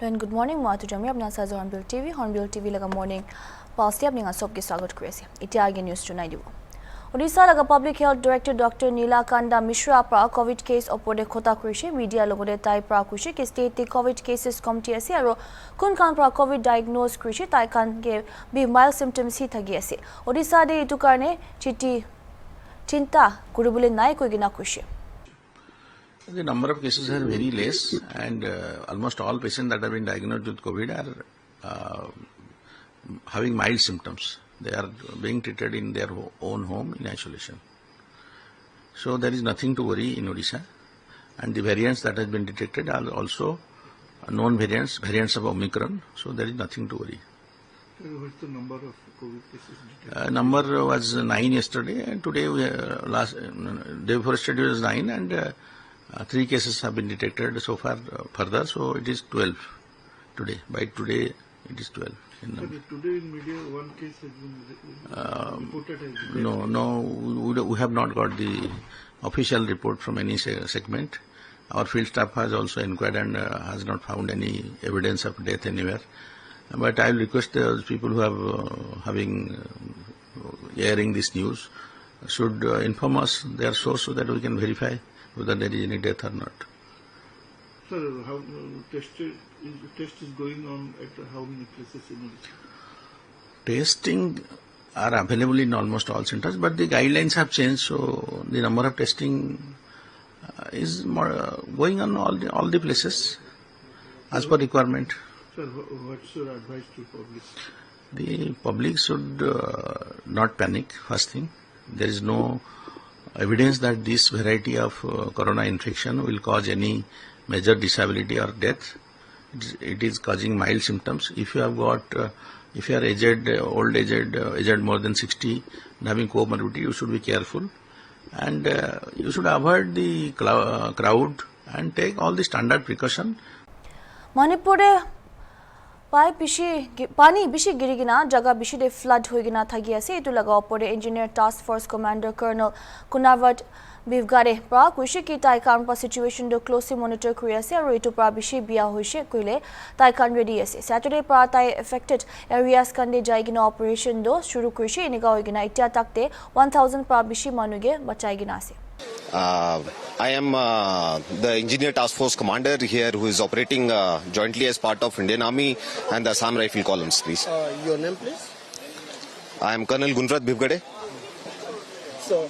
And good morning, Matu Jami. Apna sa Hornbill TV laga morning. Pasti apni nga sob ke swagat kuri ase. Iti age news tonight dibo. Odisha laga Public Health Director Dr. Nilakanta Mishra pra COVID case opode khota kurise media logode tai pra kurise ke state te COVID cases committee ase aro kun kan pra COVID diagnose kurise tai kan ge be mild symptoms hi thagi ase. Odisha de itu karne chinta kuribule nai koi gina kurise. The number of cases are very less, and almost all patients that have been diagnosed with COVID are having mild symptoms. They are being treated in their own home in isolation. So there is nothing to worry in Odisha. And the variants that have been detected are also known variants of Omicron. So there is nothing to worry. What's the number of COVID cases detected? Number was 9 yesterday, and today day before yesterday was 9, and 3 cases have been detected so far further, so it is 12 today. By today, it is 12. Today in media, one case has been reported as No, we have not got the official report from any segment. Our field staff has also inquired and has not found any evidence of death anywhere. But I will request those people who have airing this news should inform us their source so that we can verify whether there is any death or not. Sir, how test is going on at how many places in Odisha? Testing are available in almost all centers, but the guidelines have changed, so the number of testing is more, going on all the places as per requirement. Sir, what's your advice to public? The public should not panic, first thing. There is no evidence that this variety of corona infection will cause any major disability or death. It is causing mild symptoms. If you have got, if you are aged more than 60 and having comorbidity, you should be careful, and you should avoid the crowd and take all the standard precaution. Manipur pani bishi girigina jaga bishi de flood hoigina thagi ase itu laga opore engineer task force commander colonel Kunavat Bivgare pra kushi ki taikan pa situation do closely monitor kuri ase aru itu pra bishi bia hoise koile taikan ready ase Saturday pra tai affected areas kande jaigina operation do shuru kurishi iniga hoigina itya takte 1000 pra bishi manuge bachaigina ase. I am the Engineer Task Force Commander here who is operating jointly as part of Indian Army and the Assam Rifle Columns, please. Your name, please? I am Colonel Gunrat Bivgade. So,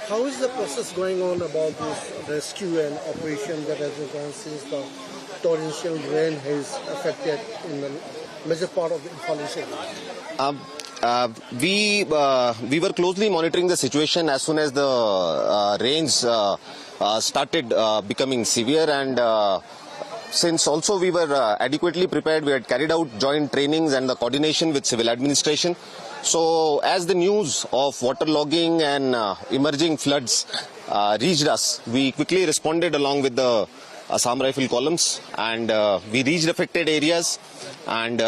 how is the process going on about this rescue and operation that has been done since the torrential rain has affected in the major part of the inflation? We were closely monitoring the situation as soon as the rains started becoming severe, and since also we were adequately prepared, we had carried out joint trainings and the coordination with civil administration. So as the news of waterlogging and emerging floods reached us, we quickly responded along with the Assam Rifle Columns, and we reached affected areas, and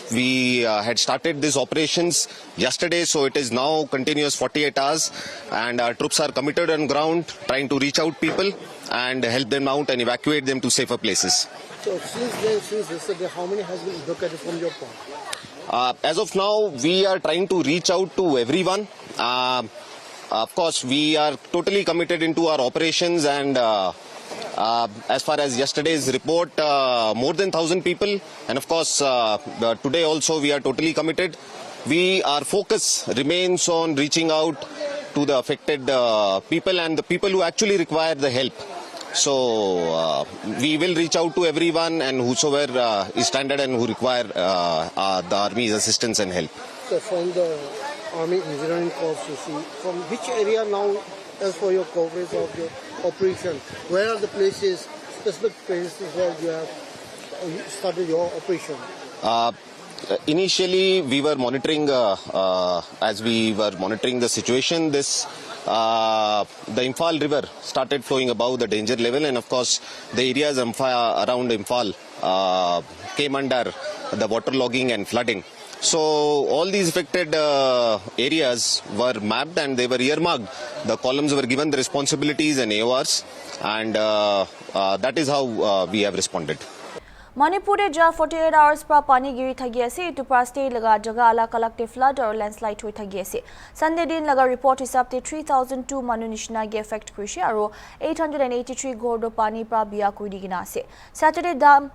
we had started these operations yesterday, so it is now continuous 48 hours, and our troops are committed on ground trying to reach out people and help them out and evacuate them to safer places. So since yesterday, how many has been evacuated from your point? As of now, we are trying to reach out to everyone. Of course, we are totally committed into our operations, and as far as yesterday's report, more than 1,000 people, and of course today also we are totally committed. Our focus remains on reaching out to the affected people and the people who actually require the help. So we will reach out to everyone and whosoever is stranded and who require the Army's assistance and help. So from the Army Engineering Corps, you see, from which area now, as for your coverage of your operation, where are the places, specific places where you have started your operation? Initially, we were monitoring, as we were monitoring the situation, the Imphal River started flowing above the danger level, and of course the areas around Imphal came under the waterlogging and flooding. So all these affected areas were mapped and they were earmarked. The columns were given the responsibilities and AORs, and that is how we have responded. Manipur में जा 48 hours per पानी गिरी थगी ऐसे इटू पर stay लगा जगह अलग अलग ते फ्लड और लैंडस्लाइड हुई थगी ऐसे संडे दिन लगा रिपोर्ट हिसाब ते 3002 मनु निशना गे इफेक्ट कृषि और 883 घोड़ो पानी पर बिया कुड़ी गिना से सैटरडे दाम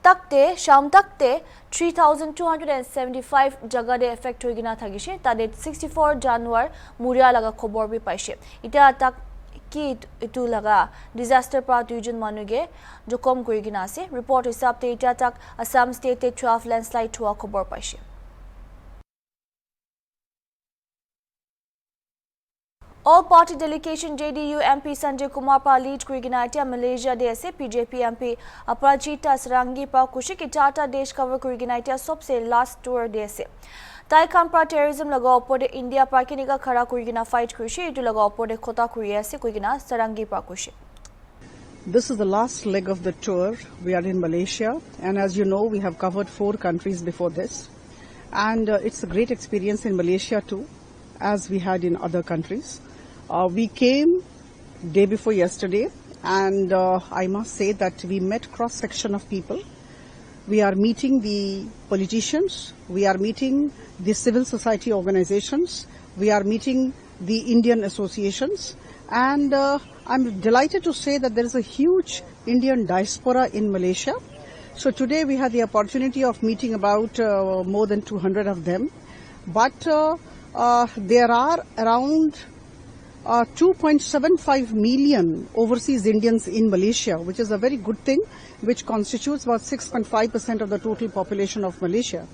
तकते शाम तकते 3275 जगह दे इफेक्ट हुई गिना थगी से तादे 64 जानवर मुरिया लगा खबर भी पाइसे इटा तक कि इतु लगा डिजास्टर पर दुजन मनुगे जो कम करी गिना से रिपोर्ट हिसाब ते इटा तक असम स्टेट 12 लैंडस्लाइड हुआ खबर पाइसे All party delegation JDU MP Sanjay Kumar pa lead Kuriginatia Malaysia DSA PJP MP Aparajita Sarangi pa Kushik Itata Desh cover Kuriginatia Sobse last tour DSA Taikan pa terrorism laga opode India pa kiniga khara Kurigina fight Kushi itu laga opode Kota Korea se Kurigina Sarangi pa Kushi. This is the last leg of the tour. We are in Malaysia, and as you know, we have covered 4 countries before this, and it's a great experience in Malaysia too, as we had in other countries. We came day before yesterday, and I must say that we met cross-section of people. We are meeting the politicians, we are meeting the civil society organizations, we are meeting the Indian associations, and I'm delighted to say that there is a huge Indian diaspora in Malaysia. So today we had the opportunity of meeting about more than 200 of them, but there are around 2.75 million overseas Indians in Malaysia, which is a very good thing, which constitutes about 6.5% of the total population of Malaysia.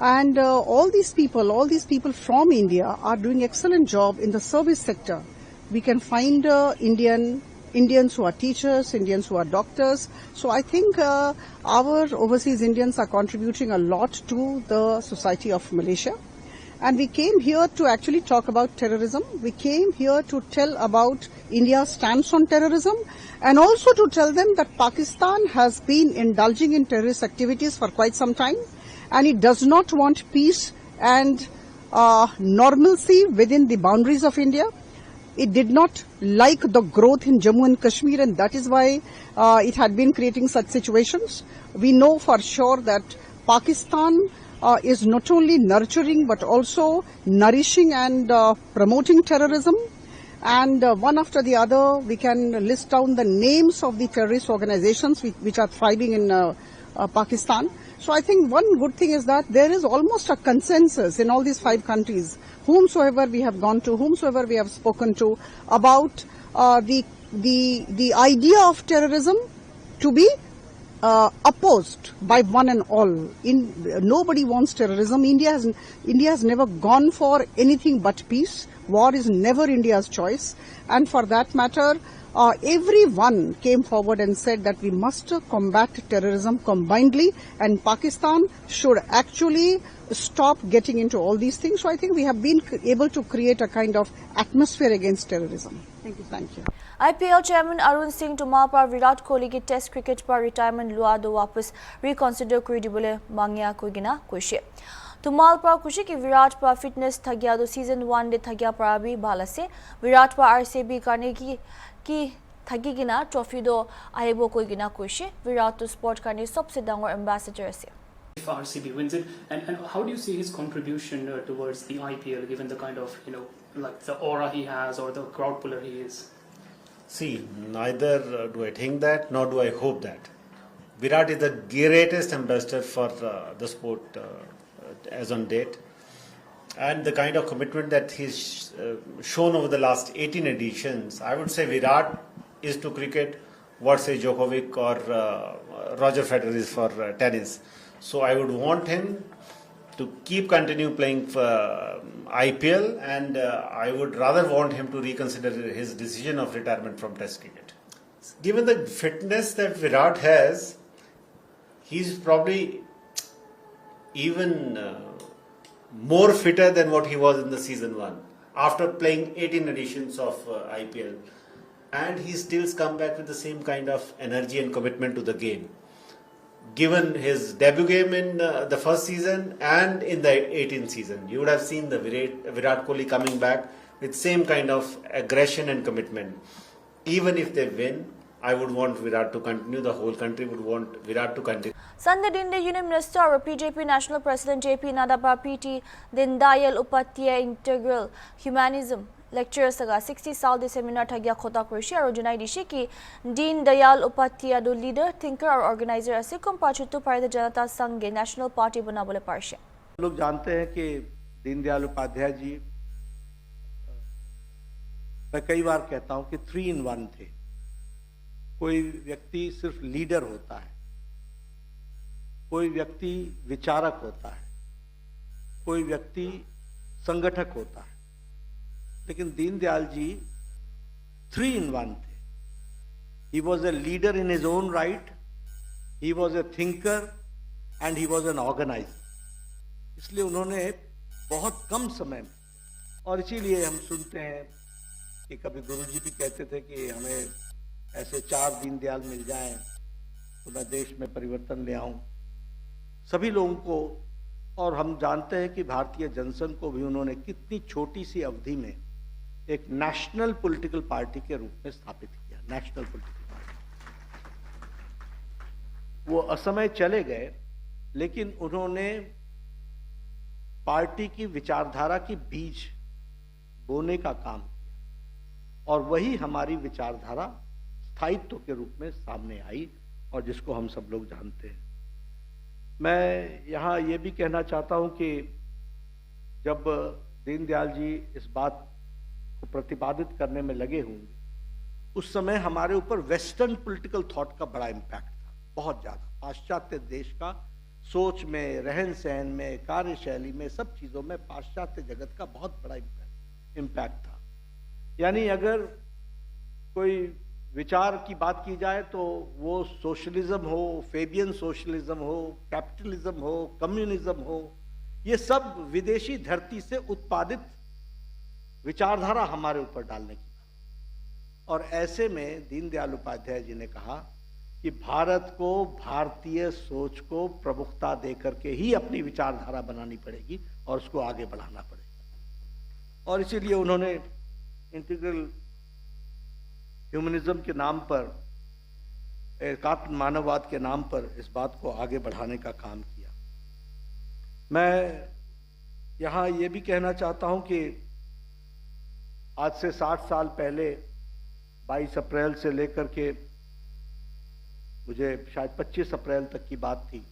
And all these people from India are doing excellent job in the service sector. We can find Indians who are teachers, Indians who are doctors. So I think our overseas Indians are contributing a lot to the society of Malaysia. And we came here to actually talk about terrorism. We came here to tell about India's stance on terrorism, and also to tell them that Pakistan has been indulging in terrorist activities for quite some time, and it does not want peace and normalcy within the boundaries of India. It did not like the growth in Jammu and Kashmir, and that is why it had been creating such situations. We know for sure that Pakistan is not only nurturing but also nourishing and promoting terrorism. And one after the other, we can list down the names of the terrorist organizations which are thriving in Pakistan. So I think one good thing is that there is almost a consensus in all these 5 countries, whomsoever we have gone to, whomsoever we have spoken to, about the idea of terrorism to be opposed by one and all. Nobody wants terrorism. India has never gone for anything but peace. War is never India's choice. And for that matter, everyone came forward and said that we must combat terrorism combinedly, and Pakistan should actually stop getting into all these things. So I think we have been able to create a kind of atmosphere against terrorism. Thank you. Thank you. IPL chairman Arun Singh Tumar par Virat Kohli ki test cricket par retirement lua do वापस reconsider kuri dibole mangya koigina koishe Tumar par kushi ki Virat par fitness thagya do season 1 de thagya par bhi bhala se Virat par RCB karne ki thagi gina trophy do aibo koigina koishe Virat to sport karne sabse dangor ambassador se if RCB wins it, and how do you see his contribution towards the IPL, given the kind of, like the aura he has or the crowd puller he is? See, neither do I think that, nor do I hope that. Virat is the greatest ambassador for the sport as on date, and the kind of commitment that he's shown over the last 18 editions, I would say Virat is to cricket what say Djokovic or Roger Federer is for tennis. So I would want him to continue playing for IPL, and I would rather want him to reconsider his decision of retirement from Test cricket. Given the fitness that Virat has, he's probably even more fitter than what he was in the season 1 after playing 18 editions of IPL, and he still's come back with the same kind of energy and commitment to the game. Given his debut game in the first season and in the 18th season, you would have seen the Virat Kohli coming back with same kind of aggression and commitment. Even if they win, I would want Virat to continue. The whole country would want Virat to continue. Sunday din the Union Minister or PJP National President JP Nadda pa PT Din Dayal Upadhyay Integral Humanism lecture saga 60 साल the seminar thagya khota kurishi aru junai dishi ki Din Dayal Upadhyay do leader thinker or organizer ase kompachuttu parida janata sanghe national party banabole parshe लोग जानते हैं कि दीनदयाल उपाध्याय जी, मैं कई बार कहता हूं कि 3 in 1 थे। कोई व्यक्ति सिर्फ लीडर होता है, कोई व्यक्ति विचारक होता है, कोई व्यक्ति संगठक होता है, लेकिन दीनदयाल जी 3 in 1 थे। He was a leader in his own right, he was a thinker and he was an organizer। इसलिए उन्होंने बहुत कम समय में, और इसीलिए हम सुनते हैं कि कभी गुरुजी भी कहते थे कि हमें ऐसे 4 दीनदयाल मिल जाएं तो मैं देश में परिवर्तन ले आऊं। सभी लोगों को, और हम जानते हैं कि भारतीय जनसंघ को भी उन्होंने कितनी छोटी सी अवधि में एक नेशनल पॉलिटिकल पार्टी के रूप में स्थापित किया। नेशनल पॉलिटिकल पार्टी, वो असमय चले गए, लेकिन उन्होंने पार्टी की विचारधारा की बीज बोने का काम किया, और वही हमारी विचारधारा स्थायित्व के रूप में सामने आई, और जिसको हम सब लोग जानते हैं। मैं यहाँ ये भी कहना चाहता हूँ कि जब दीनदयाल जी इस बात को प्रतिपादित करने में लगे होंगे, उस समय हमारे ऊपर वेस्टर्न पॉलिटिकल थॉट का बड़ा इम्पैक्ट था, बहुत ज्यादा। पाश्चात्य देश का सोच में, रहन सहन में, कार्यशैली में, सब चीजों में पाश्चात्य जगत का बहुत बड़ा इम्पैक्ट था। यानी अगर कोई विचार की बात की जाए तो वो सोशलिज्म हो, फेबियन सोशलिज्म हो, कैपिटलिज्म हो, कम्युनिज्म हो, ये सब विदेशी धरती से उत्पादित विचारधारा हमारे ऊपर डालने की था। और ऐसे में दीनदयाल उपाध्याय जी ने कहा कि भारत को भारतीय सोच को प्रमुखता देकर के ही अपनी विचारधारा बनानी पड़ेगी और उसको आगे बढ़ाना पड़ेगा। और इसीलिए उन्होंने इंटीग्रल ह्यूमनिज्म के नाम पर, एकात्म मानववाद के नाम पर इस बात को आगे बढ़ाने का काम किया। मैं यहाँ ये भी कहना चाहता हूँ कि आज से 60 साल पहले 22 अप्रैल से लेकर के मुझे शायद 25 अप्रैल तक की बात थी,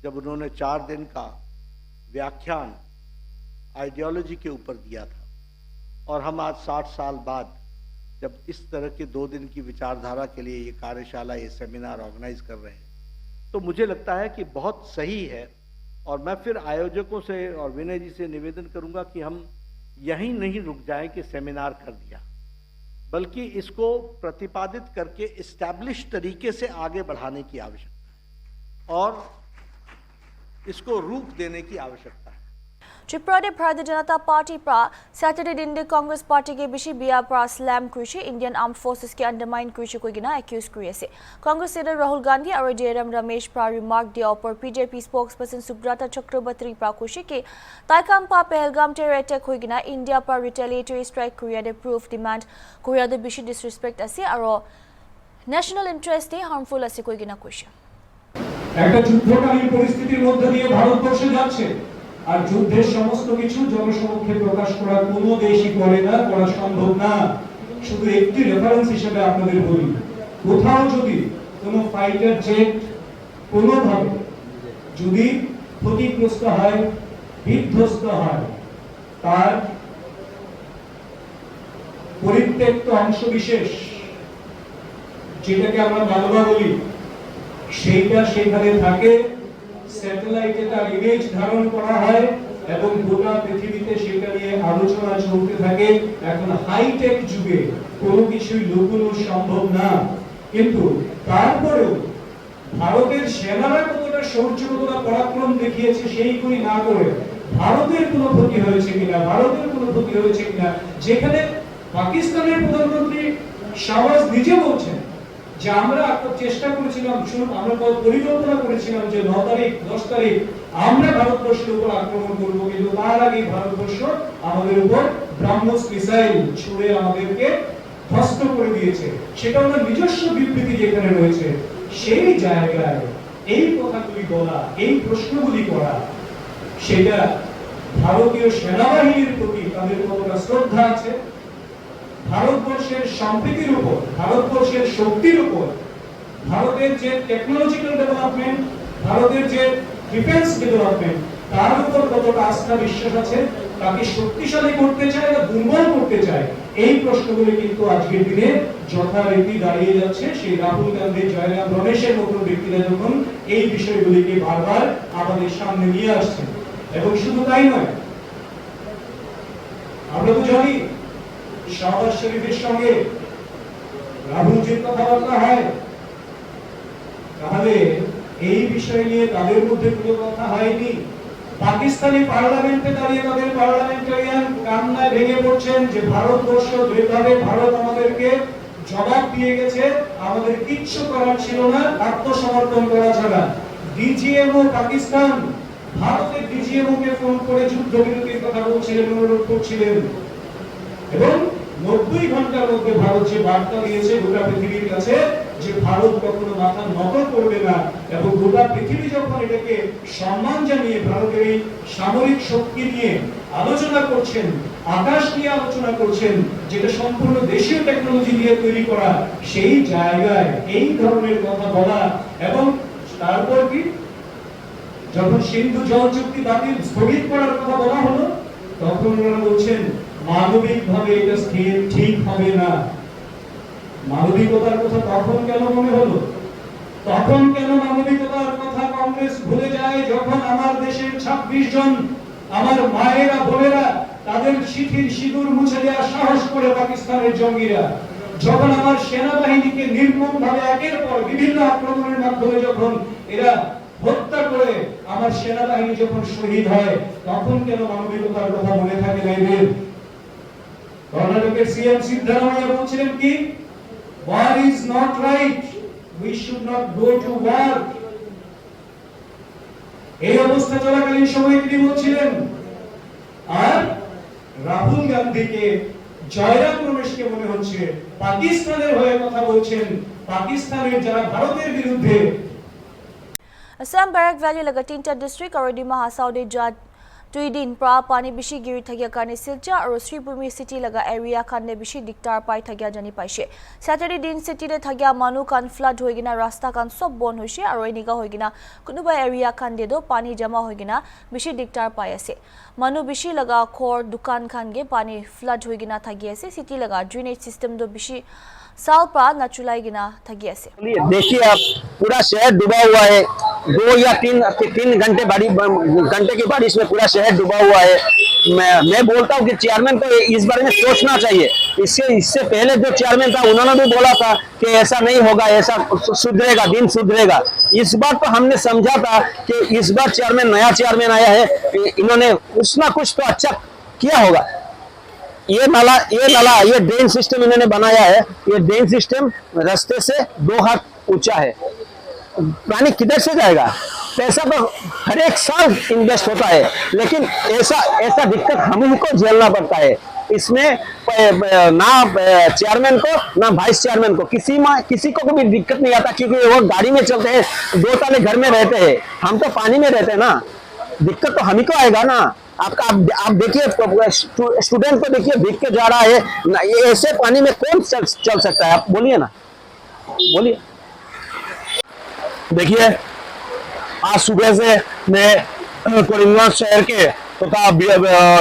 जब उन्होंने 4 दिन का व्याख्यान आइडियोलॉजी के ऊपर दिया था। और हम आज 60 साल बाद जब इस तरह के 2 दिन की विचारधारा के लिए ये कार्यशाला, ये सेमिनार ऑर्गेनाइज कर रहे हैं, तो मुझे लगता है कि बहुत सही है। और मैं फिर आयोजकों से और विनय जी से निवेदन करूंगा कि हम यहीं नहीं रुक जाएं कि सेमिनार कर दिया, बल्कि इसको प्रतिपादित करके इस्टेब्लिश तरीके से आगे बढ़ाने की आवश्यकता है और इसको रूप देने की आवश्यकता है। त्रिपुरा भारतीय जनता पार्टी प्रा सैटरडे दिन दे कांग्रेस पार्टी के बिशी बिया प्रा स्लैम कृषि इंडियन आर्म फोर्सेस के अंडरमाइन कृषि को गिना एक्यूज क्रिएसे कांग्रेस लीडर राहुल गांधी और जेएम रमेश प्रा रिमार्क दिया पर पीजेपी स्पोक्सपर्सन सुब्रता चक्रवर्ती प्रा कृषि के ताइकांपा पहलगाम टेरर अटैक हो गिना इंडिया पर रिटेलिएटरी स्ट्राइक कोरिया दे प्रूफ डिमांड कोरिया दे बिशी डिसरिस्पेक्ट असे और नेशनल इंटरेस्ट दे हार्मफुल असे को गिना कृषि একটা যুদ্ধকালীন পরিস্থিতির মধ্যে দিয়ে ভারতবর্ষ যাচ্ছে আর যুদ্ধের সমস্ত কিছু জনসমক্ষে প্রকাশ করা কোনো দেশই করে না, করা সম্ভব না। শুধু একটি রেফারেন্স হিসেবে আপনাদের বলি, কোথাও যদি কোনো ফাইটার জেট কোনোভাবে যদি ক্ষতিগ্রস্ত হয়, বিধ্বস্ত হয়, তার পরিত্যক্ত অংশবিশেষ যেটাকে আমরা বালবা বলি, সেইটা সেখানে থাকে, স্যাটেলাইটে তার ইমেজ ধারণ করা হয় এবং গোটা পৃথিবীতে সেটা নিয়ে আলোচনা চলতে থাকে। এখন হাইটেক যুগে কোনো কিছুই লুকানো সম্ভব না, কিন্তু তারপরেও ভারতের সেনারা কতটা শৌর্য, কতটা পরাক্রম দেখিয়েছে সেইগুলি না করে ভারতের কোনো ক্ষতি হয়েছে কিনা, ভারতের কোনো ক্ষতি হয়েছে কিনা, যেখানে পাকিস্তানের প্রধানমন্ত্রী শাহবাজ নিজে বলছেন যে আমরা চেষ্টা করেছিলাম, আমরা পরিকল্পনা করেছিলাম যে 9 তারিখ 10 তারিখ আমরা ভারতবর্ষের উপর আক্রমণ করব, কিন্তু তার আগে ভারতবর্ষ আমাদের উপর ব্রাহ্মস মিসাইল ছুড়ে আমাদেরকে ধ্বস্ত করে দিয়েছে, সেটা হলো নিজস্ব বিবৃতি যেখানে রয়েছে সেই জায়গায় এই কথাগুলি বলা, এই প্রশ্নগুলি করা, সেটা ভারতীয় সেনাবাহিনীর প্রতি তাদের কতটা শ্রদ্ধা আছে, ভারতবর্ষের সম্প্রীতির উপর, ভারতবর্ষের শক্তির উপর, ভারতের যে টেকনোলজিক্যাল ডেভেলপমেন্ট, ভারতের যে ডিফেন্স ডেভেলপমেন্ট, তার উপর কতটা আস্থা বিশ্বাস আছে, তাকে শক্তিশালী করতে চায় বা দুর্বল করতে চায়, এই প্রশ্নগুলি কিন্তু আজকের দিনে যথারীতি দাঁড়িয়ে যাচ্ছে। সেই রাহুল গান্ধী, জয়রাম রমেশের মতো ব্যক্তিরা যখন এই বিষয়গুলিকে বারবার আমাদের সামনে নিয়ে আসছেন, এবং শুধু তাই নয়, আমরা তো জানি শাহবাজ শরীফের সঙ্গে রাহুলজির কথাবার্তা হয়, তাহলে এই বিষয় নিয়ে তাদের মধ্যে কোনো কথা হয়নি। পাকিস্তানি পার্লামেন্টে দাঁড়িয়ে তাদের পার্লামেন্টারিয়ান কান্নায় ভেঙে পড়ছেন যে ভারতবর্ষ যেভাবে ভারত আমাদেরকে জবাব দিয়ে গেছে, আমাদের কিচ্ছু করার ছিল না আত্মসমর্পণ করা ছাড়া। ডিজিএমও পাকিস্তান ভারতের ডিজিএমও কে ফোন করে যুদ্ধবিরতির কথা বলছিলেন, অনুরোধ করছিলেন, এবং 90 ঘন্টার মধ্যে ভারত যে বার্তা দিয়েছে গোটা পৃথিবীর কাছে যে ভারত কখনো মাথা নত করবে না, এবং গোটা পৃথিবী যখন এটাকে সম্মান জানিয়ে ভারতের এই সামরিক শক্তি নিয়ে আলোচনা করছেন, আকাশ নিয়ে আলোচনা করছেন, যেটা সম্পূর্ণ দেশীয় টেকনোলজি দিয়ে তৈরি করা, সেই জায়গায় এই ধরনের কথা বলা, এবং তারপর কি যখন সিন্ধু জল চুক্তি বাতিল স্থগিত করার কথা বলা হলো, তখন ওনারা বলছেন মানবিকভাবে এটা স্থির ঠিক হবে না। মানবিকতার কথা তখন কেন মনে হলো? তখন কেন মানবিকতার কথা কংগ্রেস ভুলে যায় যখন আমার দেশের 26 জন আমার মায়েরা বোনেরা তাদের শিথিল সিঁদুর মুছে দেওয়ার সাহস করে পাকিস্তানের জঙ্গিরা, যখন আমার সেনাবাহিনীকে নির্মমভাবে একের পর বিভিন্ন আক্রমণের মাধ্যমে যখন এরা হত্যা করে আমার সেনাবাহিনী যখন শহীদ হয়, তখন কেন মানবিকতার কথা মনে থাকে না এদের? কর্ণাটকের সিএম সিদ্ধারামাইয়া বলছিলেন কি, war is not right, we should not go to war। এই অবস্থা চলাকালীন সময়ে তিনি বলছিলেন, আর রাহুল গান্ধীকে, জয়রাম রমেশকে মনে হচ্ছে পাকিস্তানের হয়ে কথা বলছেন, পাকিস্তানের যারা ভারতের বিরুদ্ধে। Assam Barak Valley laga tinta district aru Dima Hasaude jad 2 din pra pani bishi giri thagya karne Silcha aru Sribhumi city laga area khanne bishi diktar pai thagya jani paise। Saturday din city re thagya manu kan flood hoigina rasta kan sob bon hoise aru eniga hoigina kunuba area khan de do pani jama hoigina bishi diktar pai ase। Manu bishi laga khor dukan khan ge pani flood hoigina thagi ase। City laga drainage system do bishi साल पर न चुलाई गिना थगी ऐसे। देखिए अब पूरा शहर डूबा हुआ है, 2 या 3 घंटे की बारिश में पूरा शहर डूबा हुआ है। मैं बोलता हूँ कि चेयरमैन को इस बारे में सोचना चाहिए। इससे पहले जो चेयरमैन था उन्होंने भी बोला था कि ऐसा नहीं होगा, ऐसा सुधरेगा, दिन सुधरेगा। इस बार तो हमने समझा था कि इस बार चेयरमैन, नया चेयरमैन आया है, इन्होंने कुछ ना कुछ तो अच्छा किया होगा। ये नाला, ये ड्रेन सिस्टम इन्होंने बनाया है। ये ड्रेन सिस्टम रास्ते से 2 हाथ ऊंचा है, पानी किधर से जाएगा? पैसा तो हर एक साल इन्वेस्ट होता है, लेकिन ऐसा दिक्कत हम ही को झेलना पड़ता है। इसमें ना चेयरमैन को ना वाइस चेयरमैन को किसी को भी दिक्कत नहीं आता, क्योंकि वो गाड़ी में चलते हैं, 2 ताले घर में रहते हैं, हम तो पानी में रहते हैं ना, दिक्कत तो हम ही को आएगा ना। आप देखिए, स्टूडेंट को देखिए भीग के जा रहा है ना, ये ऐसे पानी में कौन चल सकता है? आप बोलिए ना, बोलिए। देखिए आज सुबह से मैं करीमगंज शहर के तथा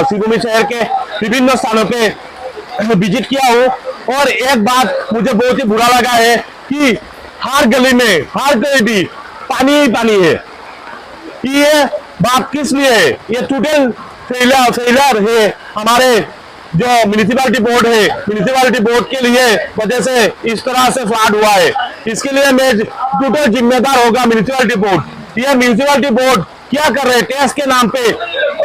श्रीभूमि शहर के विभिन्न स्थानों पे विजिट किया हूँ, और एक बात मुझे बहुत ही बुरा लगा है कि हर गली में, हर गली पानी ही पानी है। ये बात किस लिए है? ये टोटल फेलियर है हमारे जो म्युनिसिपैलिटी बोर्ड है, म्युनिसिपैलिटी बोर्ड के लिए वजह से इस तरह से फ्लड हुआ है। इसके लिए मैं टोटल जिम्मेदार होगा म्युनिसिपैलिटी बोर्ड। ये म्युनिसिपैलिटी बोर्ड क्या कर रहे हैं? टैक्स के नाम पे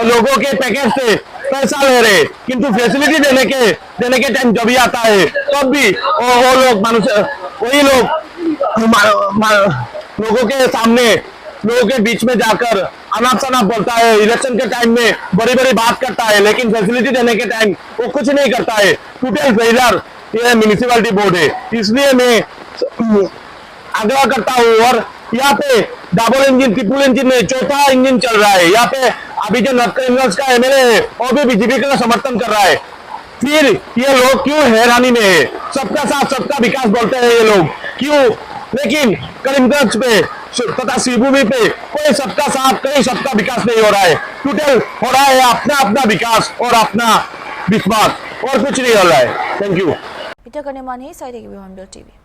लोगों के पैकेज से पैसा ले रहे, किंतु फैसिलिटी देने के टाइम जब भी आता है तब भी वो लोग वही लोग लोगों के सामने, लोगों के बीच में जाकर अनाप शनाप बोलता है। इलेक्शन के टाइम में बड़ी बड़ी बात करता है, लेकिन फैसिलिटी देने के टाइम वो कुछ नहीं करता है। टोटल फेलियर ये म्यूनिसिपैलिटी बोर्ड है। इसलिए मैं आग्रह करता हूँ। और यहाँ पे डबल इंजन, ट्रिपल इंजन में चौथा इंजन चल रहा है। यहाँ पे अभी जो नॉर्थ क्रिमिनल्स का एमएलए है वो भी बीजेपी का समर्थन कर रहा है। फिर ये लोग क्यों हैरानी में है? सबका साथ सबका विकास बोलते हैं ये लोग, क्यों? लेकिन करीमगंज पे तथा शिवभूमि पे कोई सबका साथ, कोई सबका विकास नहीं हो रहा है। टोटल हो रहा है अपना अपना विकास और अपना विश्वास, और कुछ नहीं हो रहा है। Thank you. इटा करने मान ही साइड के हॉर्नबिल टीवी।